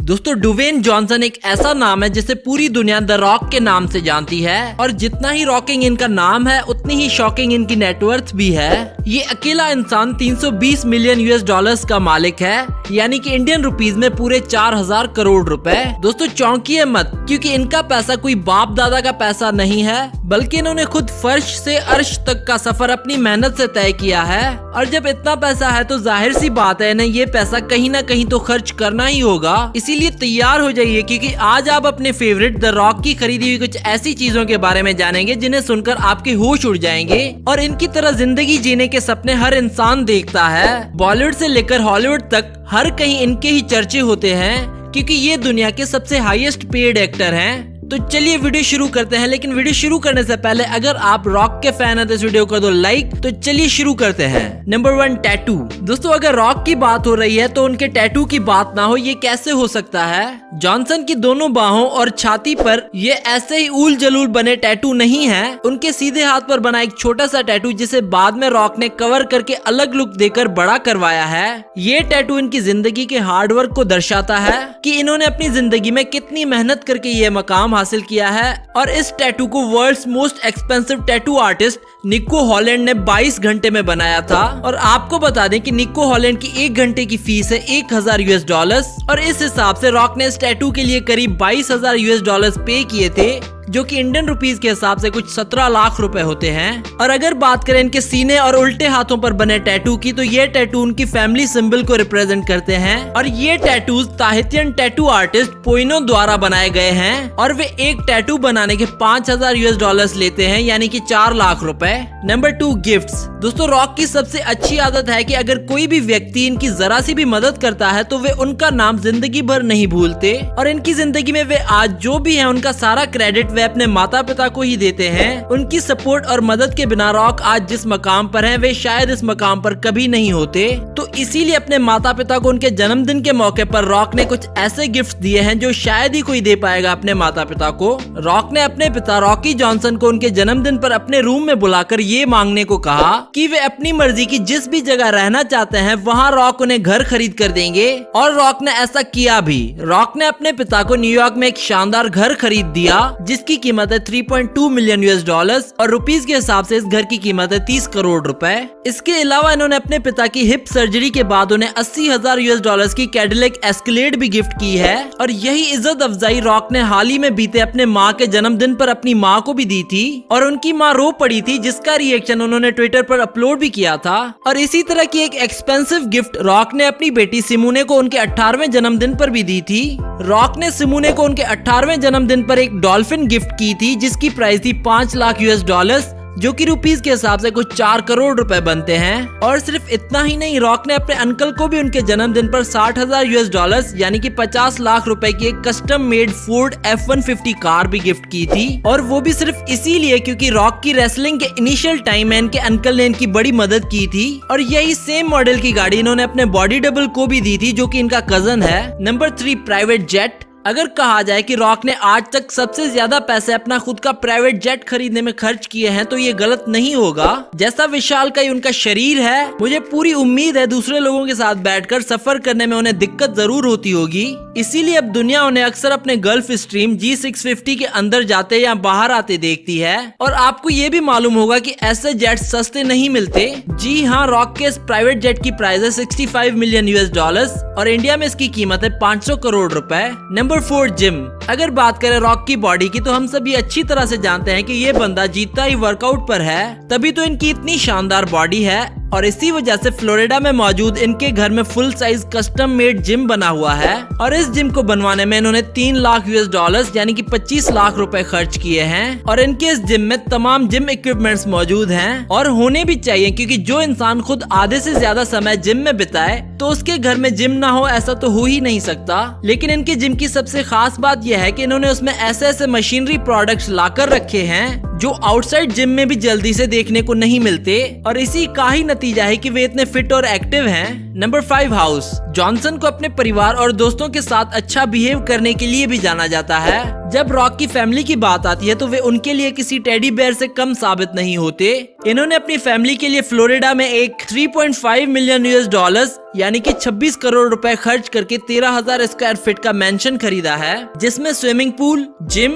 दोस्तों Dwayne Johnson एक ऐसा नाम है जिसे पूरी दुनिया द रॉक के नाम से जानती है और जितना ही रॉकिंग इनका नाम है उतनी ही शॉकिंग इनकी नेटवर्थ भी है। ये अकेला इंसान 320 मिलियन यूएस डॉलर्स का मालिक है, यानी कि इंडियन रुपीस में पूरे 4000 करोड़ रुपए। दोस्तों चौंकिए मत, क्योंकि इनका पैसा कोई बाप दादा का पैसा नहीं है, बल्कि इन्होंने खुद फर्श से अर्श तक का सफर अपनी मेहनत से तय किया है। और जब इतना पैसा है तो जाहिर सी बात है इन्हें ये पैसा कहीं ना कहीं तो खर्च करना ही होगा। इसीलिए तैयार हो जाइए, क्योंकि आज आप अपने फेवरेट द रॉक की खरीदी हुई कुछ ऐसी चीजों के बारे में जानेंगे जिन्हें सुनकर आपके होश उड़ जाएंगे। और इनकी तरह जिंदगी जीने के सपने हर इंसान देखता है। बॉलीवुड से लेकर हॉलीवुड तक हर कहीं इनके ही चर्चे होते हैं, क्योंकि ये दुनिया के सबसे हाईएस्ट पेड एक्टर हैं। तो चलिए वीडियो शुरू करते हैं, लेकिन वीडियो शुरू करने से पहले अगर आप रॉक के फैन हैं तो इस वीडियो को कर दो लाइक। तो चलिए शुरू करते हैं। Number 1, tattoo. दोस्तों अगर रॉक की बात हो रही है तो उनके टैटू की बात ना हो, ये कैसे हो सकता है। जॉनसन की दोनों बाहों और छाती पर ये ऐसे ही ऊल जलूल बने टैटू नहीं है। उनके सीधे हाथ पर बना एक छोटा सा टैटू जिसे बाद में रॉक ने कवर करके अलग लुक देकर बड़ा करवाया है। ये टैटू इनकी जिंदगी के हार्डवर्क को दर्शाता है कि इन्होंने अपनी जिंदगी में कितनी मेहनत करके ये मकाम हासिल किया है। और इस टैटू को world's most expensive tattoo artist Niko Holland ने 22 घंटे में बनाया था। और आपको बता दें कि निको हॉलैंड की 1 घंटे की फीस है 1000 यूएस डॉलर्स। और इस हिसाब से रॉक ने इस टैटू के लिए करीब 22,000 यूएस डॉलर्स पे किए थे, जो कि इंडियन रुपीस के हिसाब से कुछ 17 लाख रुपए होते हैं। और अगर बात करें इनके सीने और उल्टे हाथों पर बने टैटू की, तो ये टैटू उनकी फैमिली सिंबल को रिप्रेजेंट करते हैं। और ये टैटूज ताहितियन टैटू आर्टिस्ट पोइनो द्वारा बनाए गए हैं और वे एक टैटू बनाने के 5000 यूएस डॉलर्स लेते हैं, यानी कि 4 लाख रुपए। Number 2, gifts. दोस्तों रॉक की सबसे अच्छी आदत है कि अगर कोई भी व्यक्ति इनकी जरा सी भी मदद करता है तो वे उनका नाम जिंदगी भर नहीं भूलते। और इनकी जिंदगी में वे आज जो भी है उनका सारा क्रेडिट वे अपने माता पिता को ही देते हैं। उनकी सपोर्ट और मदद के बिना रॉक आज जिस मकाम पर हैं वे शायद इस मकाम पर कभी नहीं होते। तो इसीलिए अपने माता पिता को उनके जन्मदिन के मौके पर रॉक ने कुछ ऐसे गिफ्ट दिए हैं जो शायद ही कोई दे पाएगा अपने माता पिता को। रॉक ने अपने पिता रॉकी जॉनसन को उनके जन्मदिन पर अपने रूम में बुलाकर ये मांगने को कहा कि वे अपनी मर्जी की जिस भी जगह रहना चाहते हैं वहाँ रॉक उन्हें घर खरीद कर देंगे। और रॉक ने ऐसा किया भी। रॉक ने अपने पिता को न्यूयॉर्क में एक शानदार घर खरीद दिया जिसकी कीमत है 3.2 मिलियन यूएस डॉलर्स और रुपीस के हिसाब से इस घर की कीमत है 30 करोड़ रुपए। इसके अलावा इन्होंने अपने पिता की हिप सर्जरी के बाद उन्हें 80,000 यूएस डॉलर्स की कैडिलैक एस्केलेड भी गिफ्ट की है। और यही इज्जत अफजाई रॉक ने हाल ही में बीते अपने माँ के जन्मदिन पर अपनी माँ को भी दी थी और उनकी माँ रो पड़ी थी, जिसका रिएक्शन उन्होंने ट्विटर पर अपलोड भी किया था। और इसी तरह की एक एक्सपेंसिव गिफ्ट रॉक ने अपनी बेटी सिमोने को उनके 18वें जन्मदिन पर भी दी थी। रॉक ने सिमोने को उनके 18वें जन्मदिन पर एक डॉल्फिन गिफ्ट की थी जिसकी प्राइस थी 5 लाख यूएस डॉलर्स, जो कि रुपीस के हिसाब से कुछ 4 करोड़ रुपए बनते हैं। और सिर्फ इतना ही नहीं, रॉक ने अपने अंकल को भी उनके जन्मदिन पर 60,000 यूएस डॉलर्स यानी कि 50 लाख रुपए की एक custom made Ford F-150 car भी गिफ्ट की थी। और वो भी सिर्फ इसीलिए क्योंकि रॉक की रेसलिंग के इनिशियल टाइम में इनके अंकल ने इनकी बड़ी मदद की थी। और यही सेम मॉडल की गाड़ी इन्होंने अपने बॉडी डबल को भी दी थी, जो कि इनका कजन है। Number 3, private jet. अगर कहा जाए कि रॉक ने आज तक सबसे ज्यादा पैसे अपना खुद का प्राइवेट जेट खरीदने में खर्च किए हैं तो ये गलत नहीं होगा। जैसा विशालकाय उनका शरीर है, मुझे पूरी उम्मीद है दूसरे लोगों के साथ बैठकर सफर करने में उन्हें दिक्कत जरूर होती होगी। इसीलिए अब दुनिया उन्हें अक्सर अपने गल्फ स्ट्रीम G650 के अंदर जाते या बाहर आते देखती है। और आपको ये भी मालूम होगा कि ऐसे जेट सस्ते नहीं मिलते। जी हाँ, रॉक के इस प्राइवेट जेट की प्राइस है 65 मिलियन यूएस डॉलर्स और इंडिया में इसकी कीमत है 500 करोड़ रुपए। Number 4, gym. अगर बात करें रॉक की बॉडी की, तो हम सभी अच्छी तरह से जानते हैं कि ये बंदा जीता ही वर्कआउट पर है, तभी तो इनकी इतनी शानदार बॉडी है। और इसी वजह से फ्लोरिडा में मौजूद इनके घर में full size custom made gym बना हुआ है। और इस जिम को बनवाने में इन्होंने 3 लाख यूएस डॉलर्स यानी कि 25 लाख रुपए खर्च किए हैं। और इनके इस जिम में तमाम जिम इक्विपमेंट्स मौजूद हैं और होने भी चाहिए, क्योंकि जो इंसान खुद आधे से ज्यादा समय जिम में बिताए तो उसके घर में जिम ना हो ऐसा तो हो ही नहीं सकता। लेकिन इनके जिम की सबसे खास बात यह है कि इन्होंने उसमें ऐसे ऐसे मशीनरी प्रोडक्ट्स लाकर रखे हैं जो आउटसाइड जिम में भी जल्दी से देखने को नहीं मिलते। और इसी का ही नतीजा है कि वे इतने फिट और एक्टिव हैं। Number 5, house. जॉनसन को अपने परिवार और दोस्तों के साथ अच्छा बिहेव करने के लिए भी जाना जाता है, जब रॉक की फैमिली की बात आती है तो वे उनके लिए किसी टेडी बेयर से कम साबित नहीं होते। इन्होंने अपनी फैमिली के लिए फ्लोरिडा में एक 3.5 मिलियन US डॉलर्स यानी कि 26 करोड़ रुपए खर्च करके 13,000 स्क्वायर फीट का मैंशन खरीदा है, जिसमें swimming pool, gym,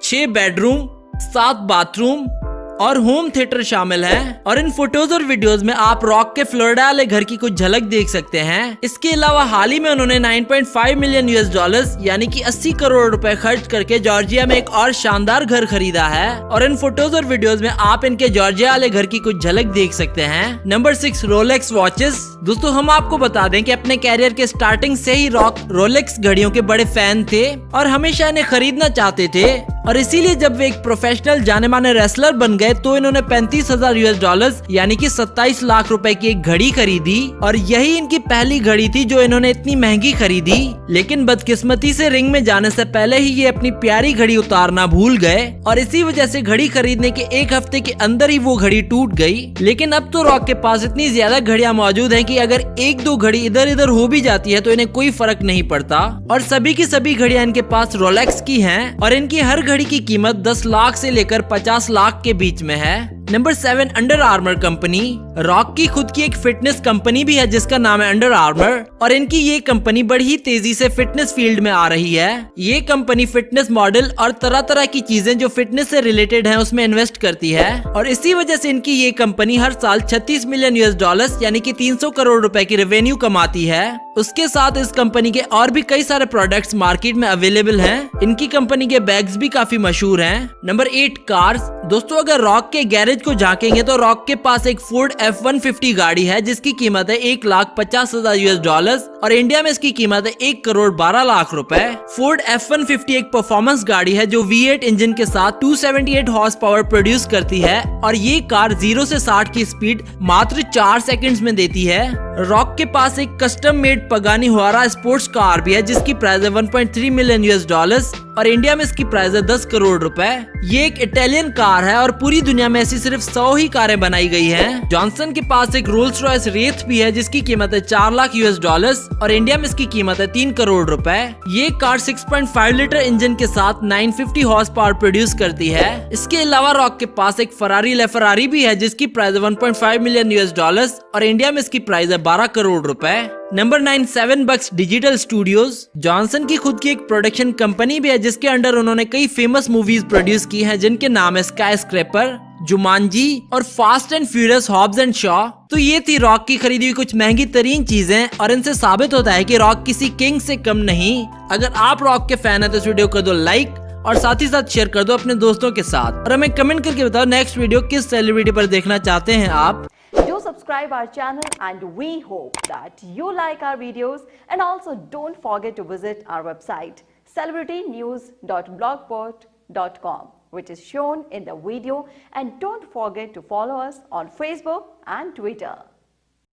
6 bedroom, 7 bathroom और होम थिएटर शामिल है। और इन फोटोज और वीडियोस में आप रॉक के फ्लोरिडा वाले घर की कुछ झलक देख सकते हैं। इसके अलावा हाल ही में उन्होंने 9.5 मिलियन US डॉलर्स यानी कि 80 करोड़ रुपए खर्च करके जॉर्जिया में एक और शानदार घर खरीदा है। और इन फोटोज और वीडियोस में आप इनके जॉर्जिया वाले घर की कुछ झलक देख सकते हैं। Number 6, Rolex watches. दोस्तों हम आपको बता दें कि अपने कैरियर के स्टार्टिंग से ही रॉक रोलेक्स घड़ियों के बड़े फैन थे और हमेशा इन्हें खरीदना चाहते थे। और इसीलिए जब वे एक प्रोफेशनल जाने माने रेसलर बन गए तो इन्होंने 35,000 US डॉलर्स यानी कि 27 लाख रुपए की एक घड़ी खरीदी। और यही इनकी पहली घड़ी थी जो इन्होंने इतनी महंगी खरीदी। लेकिन बदकिस्मती से रिंग में जाने से पहले ही ये अपनी प्यारी घड़ी उतारना भूल गए और इसी वजह से घड़ी खरीदने के एक हफ्ते के अंदर ही वो घड़ी टूट गई। लेकिन अब तो रॉक के पास इतनी ज्यादा घड़ियां मौजूद हैं कि अगर एक दो घड़ी इधर उधर हो भी जाती है तो इन्हें कोई फर्क नहीं पड़ता। और सभी की सभी घड़ियां इनके पास रोलेक्स की हैं और इनकी हर घड़ी की कीमत 10 लाख से लेकर 50 लाख के बीच में है। Number 7, under armour company. Rock की खुद की एक फिटनेस कंपनी भी है जिसका नाम है अंडर आर्मर और इनकी ये कंपनी बड़ी ही तेजी से फिटनेस फील्ड में आ रही है। ये कंपनी फिटनेस मॉडल और तरह तरह की चीजें जो फिटनेस से रिलेटेड हैं उसमें इन्वेस्ट करती है और इसी वजह से इनकी ये कंपनी हर साल 36 मिलियन US डॉलर्स यानी कि 300 करोड़ रुपए की रेवेन्यू कमाती है। उसके साथ इस कंपनी के और भी कई सारे प्रोडक्ट्स मार्केट में अवेलेबल हैं। इनकी कंपनी के बैग्स भी काफी मशहूर हैं। Number 8, cars. दोस्तों अगर रॉक के गैरेज को झांकेंगे तो रॉक के पास एक फोर्ड F-150 गाड़ी है जिसकी कीमत है 1,50,000 US डॉलर्स और इंडिया में इसकी कीमत है 1 करोड़ 12 लाख रुपए। फोर्ड F-150 एक परफॉर्मेंस गाड़ी है जो V8 इंजन के साथ 278 हॉर्स पावर प्रोड्यूस करती है और ये कार 0 से 60 की स्पीड मात्र 4 सेकंड्स में देती है। रॉक के पास एक custom made Pagani Huayra sports car भी है जिसकी प्राइस है 1.3 मिलियन US डॉलर्स और इंडिया में इसकी प्राइस है 10 करोड़ रुपए। ये एक इटालियन कार है और पूरी दुनिया में ऐसी सिर्फ 100 ही कारें बनाई गई हैं। जॉनसन के पास एक रोल्स रॉयस रेथ भी है जिसकी कीमत है 4 लाख US डॉलर्स और इंडिया में इसकी कीमत है 3 करोड़ रुपए। ये कार 6.5 लीटर इंजन के साथ 950 हॉर्स पावर प्रोड्यूस करती है। इसके अलावा रॉक के पास एक फरारी लेफरारी भी है जिसकी प्राइस 1.5 मिलियन US डॉलर्स और इंडिया में इसकी प्राइस है 12 करोड़ रुपए। नंबर 9, 7 बक्स डिजिटल स्टूडियोज। जॉनसन की खुद की एक प्रोडक्शन कंपनी भी है जिसके अंडर उन्होंने कई फेमस मूवीज प्रोड्यूस की हैं जिनके नाम है स्काई स्क्रैपर, जुमांजी और fast and furious Hobbs and Shaw. तो ये थी रॉक की खरीदी हुई कुछ महंगी तरीन चीजें और इनसे साबित होता है कि रॉक किसी किंग से कम नहीं। अगर आप रॉक के फैन है तो इस वीडियो को कर दो लाइक और साथ ही साथ शेयर कर दो अपने दोस्तों के साथ और हमें कमेंट करके बताओ नेक्स्ट वीडियो किस सेलिब्रिटी पर देखना चाहते हैं आप। Do subscribe our channel and we hope that you like our videos and also don't forget to visit our website celebritynews.blogspot.com which is shown in the video and don't forget to follow us on Facebook and Twitter.